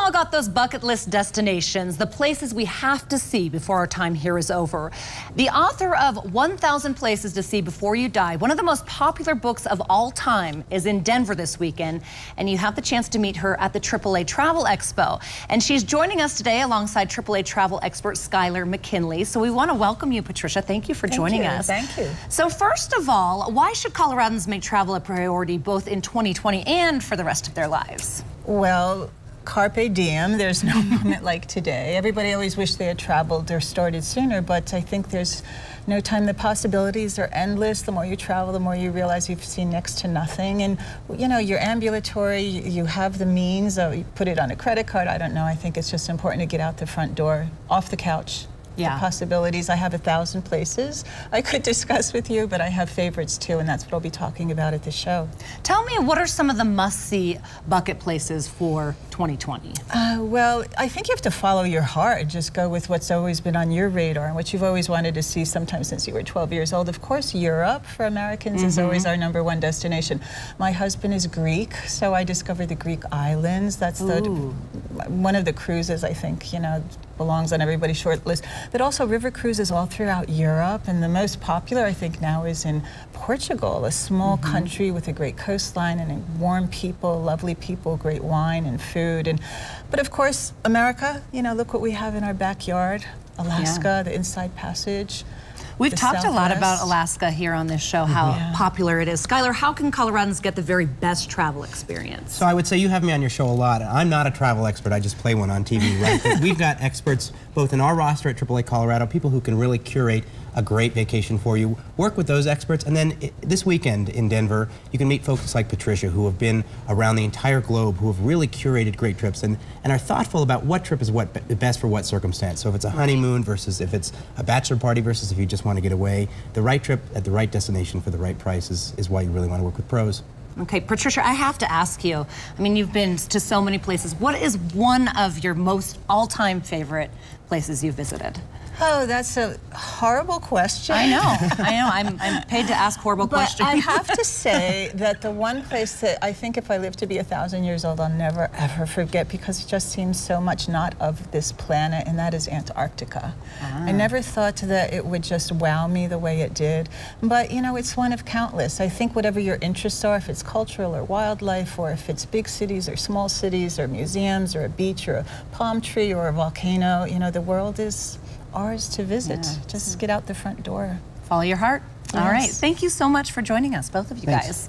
all got those bucket list destinations, the places we have to see before our time here is over. The author of 1,000 Places to See Before You Die, one of the most popular books of all time, is in Denver this weekend, and you have the chance to meet her at the AAA Travel Expo. And she's joining us today alongside AAA travel expert Skylar McKinley. So we want to welcome you, Patricia. Thank you for joining us. Thank you. So first of all, why should Coloradans make travel a priority both in 2020 and for the rest of their lives? Well, carpe diem. There's no moment like today. Everybody always wished they had traveled or started sooner, but I think there's no time. The possibilities are endless. The more you travel, the more you realize you've seen next to nothing. And, you know, you're ambulatory, you have the means, you put it on a credit card, I don't know. I think it's just important to get out the front door, off the couch. Yeah. The possibilities. I have 1,000 places I could discuss with you, but I have favorites too, and that's what I'll be talking about at the show. Tell me, what are some of the must-see bucket places for 2020? Well, I think you have to follow your heart. Just go with what's always been on your radar and what you've always wanted to see, sometimes since you were 12 years old. Of course, Europe for Americans is always our #1 destination. My husband is Greek, so I discovered the Greek islands. That's one of the cruises, I think, you know, belongs on everybody's short list. But also river cruises all throughout Europe, and the most popular, I think, now is in Portugal, a small country with a great coastline and warm people, lovely people, great wine and food. But of course, America, you know, look what we have in our backyard. Alaska, the Inside Passage. We've talked a lot about Alaska here on this show, how popular it is. Skylar, how can Coloradans get the very best travel experience? So I would say you have me on your show a lot. I'm not a travel expert, I just play one on TV, right? But we've got experts both in our roster at AAA Colorado, people who can really curate a great vacation for you, work with those experts, and then this weekend in Denver, you can meet folks like Patricia who have been around the entire globe, who have really curated great trips and are thoughtful about what trip is best for what circumstance. So if it's a honeymoon versus if it's a bachelor party versus if you just want to get away, the right trip at the right destination for the right price is why you really want to work with pros. Okay, Patricia, I have to ask you, I mean, you've been to so many places. What is one of your most all-time favorite places you've visited? Oh, that's a horrible question. I know. I'm paid to ask horrible questions. I have to say that the one place that I think if I live to be 1,000 years old, I'll never, ever forget, because it just seems so much not of this planet, and that is Antarctica. I never thought that it would just wow me the way it did. But, you know, it's one of countless. I think whatever your interests are, if it's cultural or wildlife, or if it's big cities or small cities or museums or a beach or a palm tree or a volcano, you know, the world is ours to visit. Just get out the front door. Follow your heart. Yes. All right. Thank you so much for joining us, both of you guys.